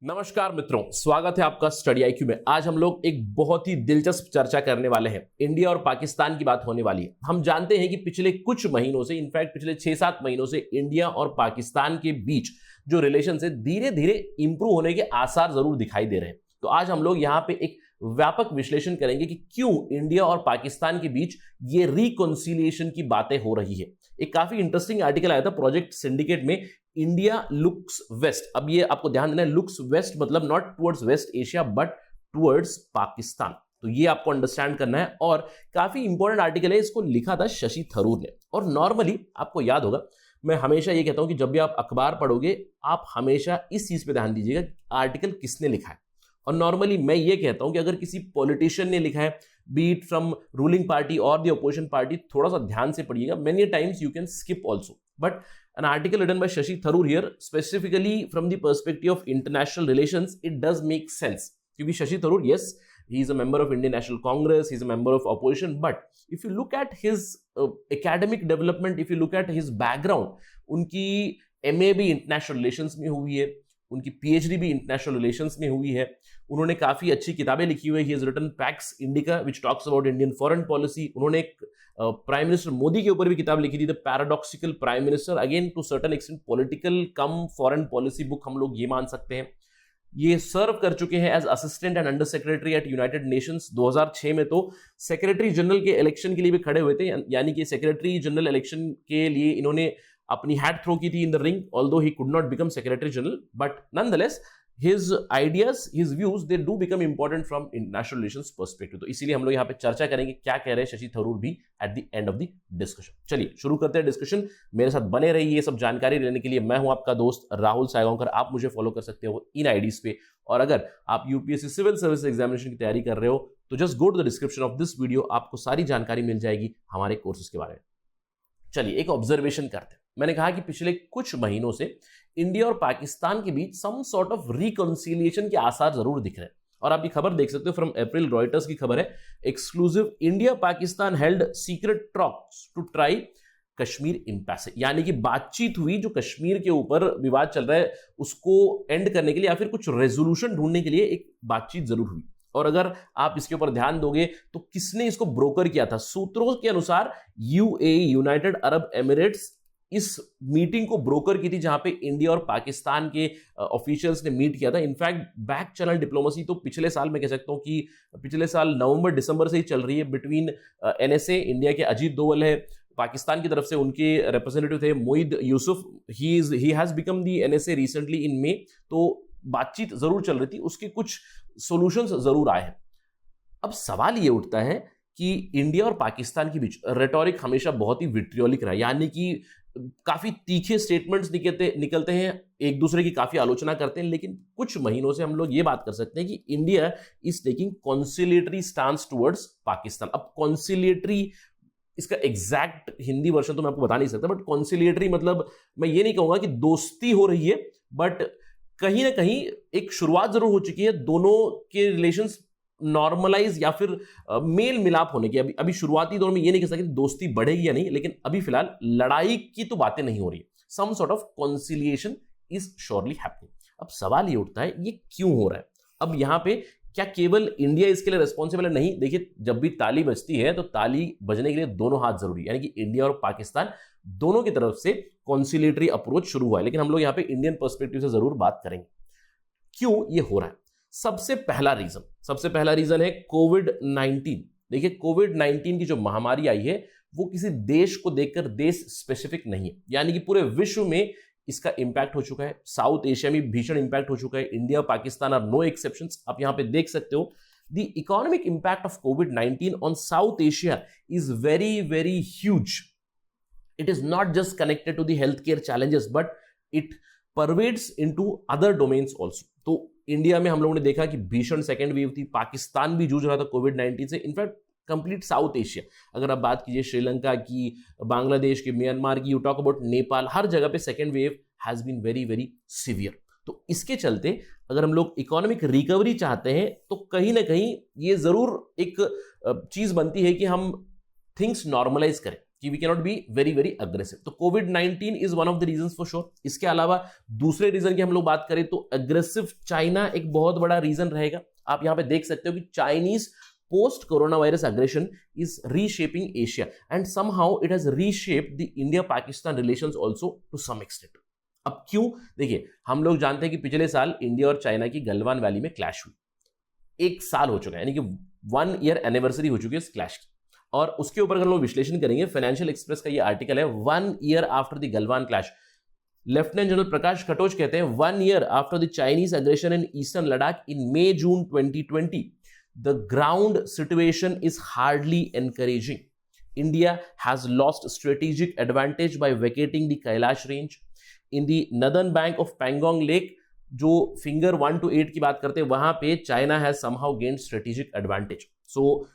नमस्कार मित्रों, स्वागत है आपका स्टडी आईक्यू में। आज हम लोग एक बहुत ही दिलचस्प चर्चा करने वाले हैं। इंडिया और पाकिस्तान की बात होने वाली है। हम जानते हैं कि पिछले कुछ महीनों से, इनफैक्ट पिछले 6-7 महीनों से इंडिया और पाकिस्तान के बीच जो रिलेशन है धीरे धीरे इंप्रूव होने के आसार जरूर दिखाई दे रहे हैं। तो आज हम लोग यहाँ पे एक व्यापक विश्लेषण करेंगे कि क्यों इंडिया और पाकिस्तान के बीच ये रिकॉन्सिलिएशन की बातें हो रही है। एक काफी इंटरेस्टिंग आर्टिकल आया था प्रोजेक्ट सिंडिकेट में, इंडिया लुक्स वेस्ट। अब ये आपको ध्यान देना है, लुक्स वेस्ट मतलब not towards waste Asia but towards Pakistan. तो ये आपको अंडरस्टैंड करना है और काफी इंपॉर्टेंट आर्टिकल है। इसको लिखा था शशि थरूर ने। और नॉर्मली आपको याद होगा, मैं हमेशा ये कहता हूं कि जब भी आप अखबार पढ़ोगे आप हमेशा इस चीज पे ध्यान दीजिएगा, आर्टिकल किसने लिखा है। और नॉर्मली मैं ये कहता हूं कि अगर किसी पॉलिटिशियन ने लिखा है, बीट फ्रॉम रूलिंग पार्टी और द अपोजिशन पार्टी, थोड़ा सा ध्यान से पढ़िएगा। Many times you can skip also, but an article written by Shashi Tharoor here, specifically from the perspective of international relations, it does make sense. Because Shashi Tharoor, yes, he is a member of Indian National Congress, he is a member of opposition, but if you look at his academic development, if you look at his background, उनकी MA भी international relations में हुई है, उनकी PhD भी international relations में हुई है। उन्होंने काफी अच्छी किताबें लिखी हुई है। He has written Pax Indica which talks about Indian foreign policy. उन्होंने एक प्राइम मिनिस्टर मोदी के ऊपर भी किताब लिखी थी, the paradoxical prime minister, again to certain extent political cum foreign policy book हम लोग ये मान सकते हैं। ये सर्व कर चुके हैं as assistant and under secretary at United Nations. 2006 में तो सेक्रेटरी जनरल के इलेक्शन के लिए भी खड़े हुए थे, यानी कि सेक्रेटरी जनरल इलेक्शन के लिए इन्होंने अपनी हैट थ्रो की थी in the ring, although he could not become secretary general, but nonetheless his ideas, his views, they do become important from international relations perspective। तो इसीलिए हम लोग यहाँ पे चर्चा करेंगे क्या कह रहे हैं शशि थरूर भी at the end of the discussion. चलिए शुरू करते हैं डिस्कशन। मेरे साथ बने रहिए। ये सब जानकारी लेने के लिए मैं हूं आपका दोस्त राहुल सायगांवकर। आप मुझे फॉलो कर सकते हो इन आईडीज पे। और अगर आप यूपीएससी सिविल सर्विस एग्जामिनेशन की तैयारी कर रहे हो तो just go to the description of this video, आपको सारी जानकारी मिल जाएगी हमारे कोर्सेज के बारे में। चलिए एक ऑब्जर्वेशन करते हैं। मैंने कहा कि पिछले कुछ महीनों से इंडिया और पाकिस्तान के बीच सम सॉर्ट ऑफ रिकॉन्सिलिएशन के आसार जरूर दिख रहे हैं। और आप ये खबर देख सकते हो फ्रॉम अप्रैल, रॉयटर्स की खबर है, exclusive, India Pakistan held secret talks to try Kashmir impasse. यानी कि बातचीत हुई, जो कश्मीर के ऊपर विवाद चल रहा है उसको एंड करने के लिए या फिर कुछ रेजोल्यूशन ढूंढने के लिए एक बातचीत जरूर हुई। और अगर आप इसके ऊपर ध्यान दोगे तो किसने इसको ब्रोकर किया था? सूत्रों के अनुसार यूएई, यूनाइटेड अरब एमिरेट्स, इस मीटिंग को ब्रोकर की थी जहां पे इंडिया और पाकिस्तान के ऑफिशियल्स ने मीट किया था। इनफैक्ट बैक चैनल डिप्लोमेसी तो पिछले साल मैं कह सकता हूं कि पिछले साल नवंबर-दिसंबर से ही चल रही है बिटवीन एनएसए, इंडिया के अजीत दोवल है, पाकिस्तान की तरफ से उनके रिप्रेजेंटेटिव थे Moeed Yusuf, he has become the NSA recently in May. तो बातचीत जरूर चल रही थी, उसके कुछ सॉल्यूशंस जरूर आए हैं। अब सवाल ये उठता है कि इंडिया और पाकिस्तान के बीच रेटोरिक हमेशा बहुत ही विट्रियोलिक रहा, यानी कि काफी तीखे स्टेटमेंट्स निकलते हैं, एक दूसरे की काफी आलोचना करते हैं। लेकिन कुछ महीनों से हम लोग ये बात कर सकते हैं कि India is taking conciliatory stance towards Pakistan. अब कॉन्सिलिएटरी, इसका एग्जैक्ट हिंदी वर्जन तो मैं आपको बता नहीं सकता, बट कॉन्सिलिएटरी मतलब मैं ये नहीं कहूंगा कि दोस्ती हो रही है, बट कहीं ना कहीं एक शुरुआत जरूर हो चुकी है दोनों के रिलेशंस नॉर्मलाइज या फिर मेल मिलाप होने की। अभी शुरुआती दौर में ये नहीं कह सकते दोस्ती बढ़ेगी या नहीं, लेकिन अभी फिलहाल लड़ाई की तो बातें नहीं हो रही है। Some sort of conciliation is surely happening. अब सवाल ये उठता है, ये क्यों हो रहा है? अब यहां पे क्या केवल इंडिया इसके लिए रिस्पॉन्सिबल है? नहीं, देखिए जब भी ताली बजती है तो ताली बजने के लिए दोनों हाथ जरूरी, यानी कि इंडिया और पाकिस्तान दोनों की तरफ से कॉन्सिलिएटरी अप्रोच शुरू हुआ है। लेकिन हम लोग यहाँ पे इंडियन पर्सपेक्टिव से जरूर बात करेंगे क्यों ये हो रहा है। सबसे पहला रीजन है कोविड-19। देखिए कोविड-19 की जो महामारी आई है वो किसी देश को देखकर देश स्पेसिफिक नहीं है, यानी कि पूरे विश्व में इसका इंपैक्ट हो चुका है। साउथ एशिया में भीषण इंपैक्ट हो चुका है। India Pakistan are no exceptions. आप यहां पे देख सकते हो द इकोनॉमिक इंपैक्ट ऑफ कोविड-19 on South Asia is very very huge. It is not just connected to the health care challenges but it pervades into other domains also. तो India में हम लोगों ने देखा कि भीषण सेकेंड वेव थी, पाकिस्तान भी जूझ रहा था कोविड-19 से, इनफैक्ट कंप्लीट साउथ एशिया। अगर आप बात कीजिए श्रीलंका की, बांग्लादेश की, म्यांमार की, यू टॉक अबाउट नेपाल, हर जगह पे second wave has been very very severe. तो इसके चलते अगर हम लोग इकोनॉमिक रिकवरी चाहते हैं तो कहीं ना कहीं ये जरूर एक चीज बनती है कि हम थिंग्स नॉर्मलाइज करें, कि we can not be very very aggressive. तो कोविड-19 is one of the reasons for sure. इसके अलावा दूसरे रीजन की हम लोग बात करें तो अग्रेसिव चाइना एक बहुत बड़ा रीजन रहेगा। आप यहां पे देख सकते हो कि Chinese post corona virus aggression is reshaping Asia and somehow it has reshaped the India Pakistan relations also to some extent. अब क्यों? देखिए, हम लोग जानते हैं कि पिछले साल इंडिया और चाइना की गलवान वैली में क्लैश हुई। 1 साल हो चुका है, यानी कि 1 ईयर एनिवर्सरी हो चुकी है इस क्लैश की। और उसके ऊपर अगर हम लोग विश्लेषण करेंगे, फाइनेंशियल एक्सप्रेस का ये आर्टिकल है 1 year after the Galwan clash. Lieutenant general Prakash Katoch कहते हैं 1 year after the Chinese aggression in eastern Ladakh in May June 2020 the ground situation is hardly encouraging. India has lost strategic advantage by vacating the Kailash range in the northern bank of Pangong lake. जो finger 1 to 8 की बात करते हैं, वहां पे China has somehow gained strategic advantage. So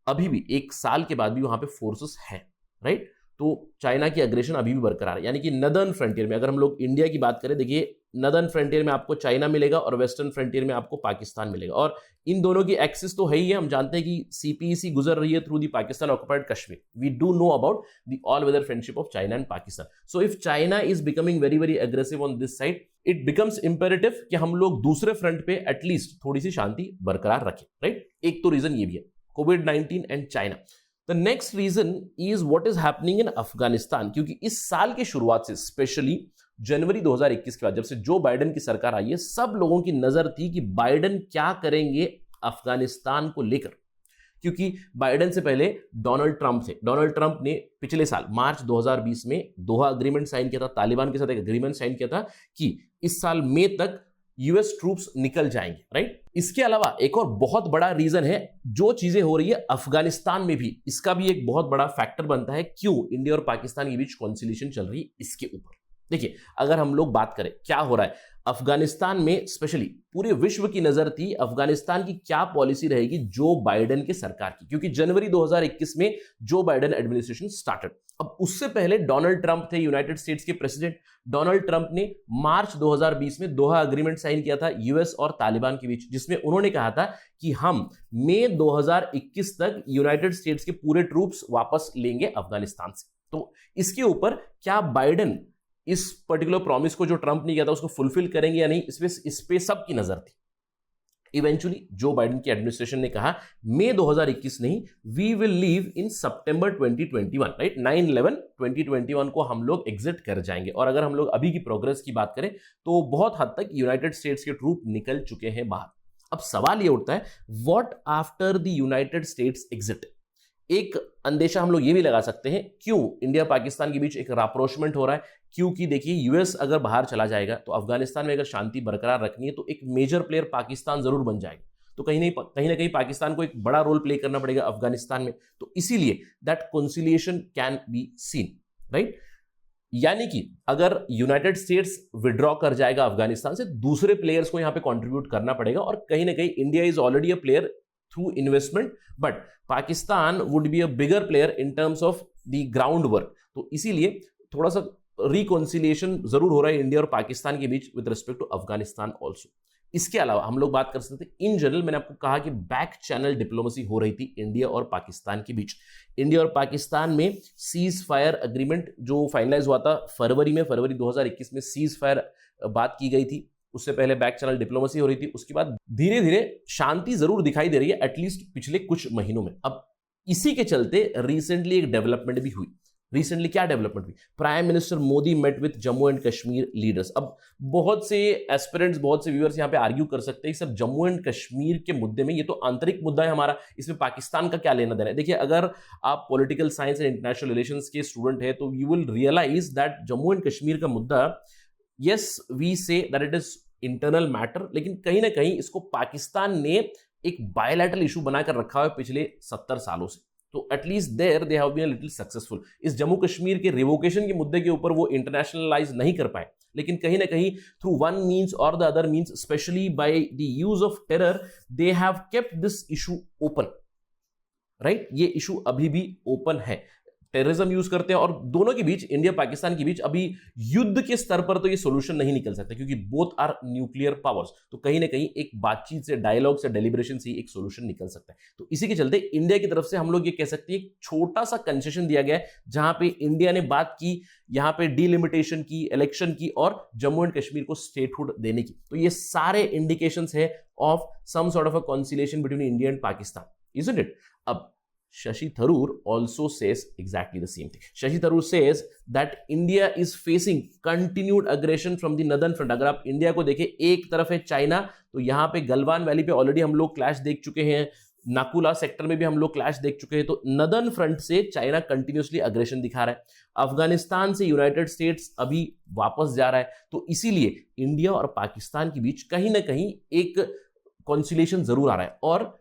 अभी भी 1 साल के बाद भी वहां पे फोर्सेस हैं, राइट? तो चाइना की अग्रेशन अभी भी बरकरार है। यानी कि नदर्न फ्रंटियर में अगर हम लोग इंडिया की बात करें, देखिए नदर्न फ्रंटियर में आपको चाइना मिलेगा और वेस्टर्न फ्रंटियर में आपको पाकिस्तान मिलेगा। और इन दोनों की एक्सिस तो है ही है। हम जानते हैं कि सीपीईसी गुजर रही है through the Pakistan occupied Kashmir. We do know about the all weather friendship of China and Pakistan. So if China is becoming very very aggressive on this side, it becomes imperative कि हम लोग दूसरे फ्रंट पे एटलीस्ट थोड़ी सी शांति बरकरार रखें, राइट? एक तो रीजन ये भी है, कोविड-19 and China. The next reason is what is happening in Afghanistan, क्योंकि इस साल की शुरुआत से स्पेशली जनवरी 2021 के बाद जब से जो बाइडेन की सरकार आई है, सब लोगों की नजर थी कि बाइडेन क्या करेंगे अफगानिस्तान को लेकर। क्योंकि बाइडेन से पहले डोनाल्ड ट्रंप थे। डोनाल्ड ट्रंप ने पिछले साल मार्च 2020 में दोहा अग्रीमेंट साइन किया था, तालिबान के साथ एक अग्रीमेंट साइन किया था कि इस साल मई तक यूएस ट्रूप्स निकल जाएंगे, राइट? इसके अलावा एक और बहुत बड़ा रीजन है, जो चीजें हो रही है अफगानिस्तान में भी, इसका भी एक बहुत बड़ा फैक्टर बनता है क्यों इंडिया और पाकिस्तान के बीच कॉन्सिलिएशन चल रही है। इसके ऊपर देखिए, अगर हम लोग बात करें क्या हो रहा है अफगानिस्तान में, स्पेशली पूरे विश्व की नजर थी अफगानिस्तान की क्या पॉलिसी रहेगी जो बाइडेन की सरकार की, क्योंकि जनवरी 2021 में जो बाइडेन एडमिनिस्ट्रेशन स्टार्टेड। अब उससे पहले डोनाल्ड ट्रंप थे यूनाइटेड स्टेट्स के प्रेसिडेंट। डोनाल्ड ट्रंप ने मार्च 2020 में दोहा अग्रीमेंट साइन किया था यूएस और तालिबान के बीच, जिसमें उन्होंने कहा था कि हम मई 2021 तक यूनाइटेड स्टेट्स के पूरे ट्रूप्स वापस लेंगे अफगानिस्तान से। तो इसके ऊपर क्या बाइडेन इस पर्टिकुलर प्रॉमिस को जो ट्रंप ने किया था उसको फुलफिल करेंगे या नहीं, इस पे सबकी नजर थी। इवेंचुअली जो बाइडेन की एडमिनिस्ट्रेशन ने कहा मई 2021 नहीं, वी विल लीव इन सितंबर 2021, राइट? 9/11/2021 को हम लोग एग्जिट कर जाएंगे। और अगर हम लोग अभी की प्रोग्रेस की बात करें तो बहुत हद तक यूनाइटेड स्टेट्स के ट्रूप निकल चुके हैं बाहर। अब सवाल ये उठता है, what after the United states exit? एक अंदेशा हम लोग ये भी लगा सकते हैं क्यों इंडिया पाकिस्तान के बीच एक राप्रोचमेंट हो रहा है, क्योंकि देखिए यूएस अगर बाहर चला जाएगा तो अफगानिस्तान में अगर शांति बरकरार रखनी है तो एक मेजर प्लेयर पाकिस्तान जरूर बन जाएगा। तो कहीं ना कहीं पाकिस्तान को एक बड़ा रोल प्ले करना पड़ेगा अफगानिस्तान में। तो इसीलिए that conciliation can be seen, right? यानी कि अगर यूनाइटेड स्टेट्स विड्रॉ कर जाएगा अफगानिस्तान से, दूसरे प्लेयर्स को यहां पे कंट्रीब्यूट करना पड़ेगा। और कहीं ना कहीं India is already a player through investment, but Pakistan would be a bigger player in terms of the ground work. तो इसीलिए थोड़ा सा रिकॉन्सिलिएशन जरूर हो रहा है इंडिया और पाकिस्तान के बीच with respect to Afghanistan also. इसके अलावा हम लोग बात कर सकते हैं इन जनरल, मैंने आपको कहा कि बैक चैनल डिप्लोमेसी हो रही थी इंडिया और पाकिस्तान के बीच। इंडिया और पाकिस्तान में सीज फायर अग्रीमेंट जो फाइनलाइज हुआ था फरवरी 2021 में सीज फायर बात की गई थी। उससे पहले बैक चैनल डिप्लोमेसी हो रही थी। उसके बाद धीरे धीरे शांति जरूर दिखाई दे रही है, एटलीस्ट पिछले कुछ महीनों में। अब इसी के चलते रिसेंटली एक डेवलपमेंट भी हुई। रिसेंटली क्या डेवलपमेंट हुई? Prime minister Modi met with Jammu and Kashmir leaders. अब बहुत से एस्पिरेंट्स, बहुत से व्यूअर्स यहां पे आर्ग्यू कर सकते हैं कि सर जम्मू एंड कश्मीर के मुद्दे में, ये तो आंतरिक मुद्दा है हमारा, इसमें पाकिस्तान का क्या लेना देना है? देखिए, अगर आप political science and international relations के स्टूडेंट है तो you will realize that Jammu and Kashmir का मुद्दा, yes we say that it is internal matter, लेकिन कहीं ना कहीं इसको पाकिस्तान ने एक बायलैटरल इशू बनाकर रखा है पिछले 70 सालों से। तो at least there they have been a little successful. इस जम्मू कश्मीर के रिवोकेशन के मुद्दे के ऊपर वो इंटरनेशनलाइज नहीं कर पाए, लेकिन कहीं ना कहीं थ्रू वन मीन्स और the other means, specially by the use of terror, they have kept this issue open, right? ये इशू अभी भी ओपन है। टेररिज्म यूज करते हैं, और दोनों के बीच, इंडिया पाकिस्तान के बीच अभी युद्ध के स्तर पर तो ये सॉल्यूशन नहीं निकल सकता, क्योंकि बोथ आर न्यूक्लियर पावर्स। तो कहीं ना कहीं एक बातचीत से, डायलॉग से, डेलिब्रेशन से एक सॉल्यूशन निकल सकता है। तो इसी के चलते इंडिया की तरफ से हम लोग ये कह सकते हैं एक छोटा सा कंसेशन दिया गया है, जहां पे इंडिया ने बात की यहां पे डिलिमिटेशन की, इलेक्शन की, और जम्मू एंड कश्मीर को स्टेटहुड देने की। तो ये सारे इंडिकेशंस है of some sort of a conciliation between India and Pakistan, isn't it? अब Shashi Tharoor also says exactly the same thing. Shashi Tharoor says that India is facing continued aggression from the northern front. अगर आप India को देखें, एक तरफ है China, तो यहां पे गलवान वैली पे ऑलरेडी हम लोग क्लैश देख चुके हैं, नाकुला सेक्टर में भी हम लोग क्लैश देख चुके हैं। तो नदर्न फ्रंट से चाइना कंटिन्यूसली अग्रेशन दिखा रहा है। अफगानिस्तान से यूनाइटेड स्टेट्स अभी वापस जा रहा है। तो इसीलिए इंडिया और पाकिस्तान के बीच कहीं ना कहीं एक कॉन्सिलेशन जरूर आ रहा है, और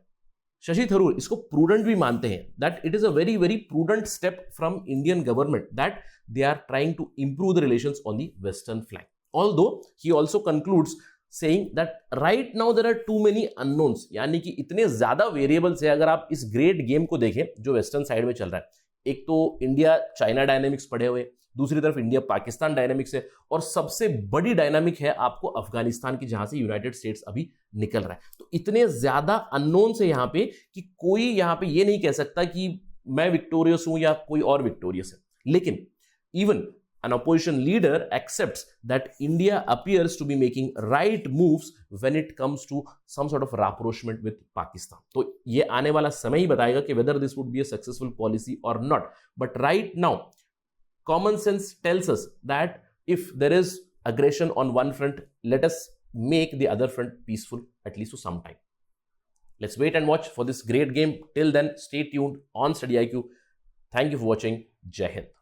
शशि थरूर इसको प्रूडेंट भी मानते हैं, that it is a very very prudent step from Indian government, that they are trying to improve the relations on the western flank. Although he also concludes saying that right now there are too many unknowns, यानी कि इतने ज्यादा variables है अगर आप इस great game को देखें जो वेस्टर्न साइड में चल रहा है। एक तो इंडिया चाइना डायनेमिक्स पड़े हुए, दूसरी तरफ इंडिया पाकिस्तान डायनेमिक्स है, और सबसे बड़ी डायनामिक है आपको अफगानिस्तान की, जहां से यूनाइटेड स्टेट्स अभी निकल रहा है। तो इतने ज्यादा अननोन्स है यहां पे कि कोई यहां पे ये नहीं कह सकता कि मैं विक्टोरियस हूं या कोई और विक्टोरियस है। लेकिन even an opposition leader accepts that India appears to be making right moves when it comes to some sort of rapprochement with Pakistan. तो ये आने वाला समय ही बताएगा कि whether this would be a successful policy or not. But right now, common sense tells us that if there is aggression on one front, let us make the other front peaceful, at least for some time. Let's wait and watch for this great game. Till then, stay tuned on Study IQ. Thank you for watching. Jai Hind.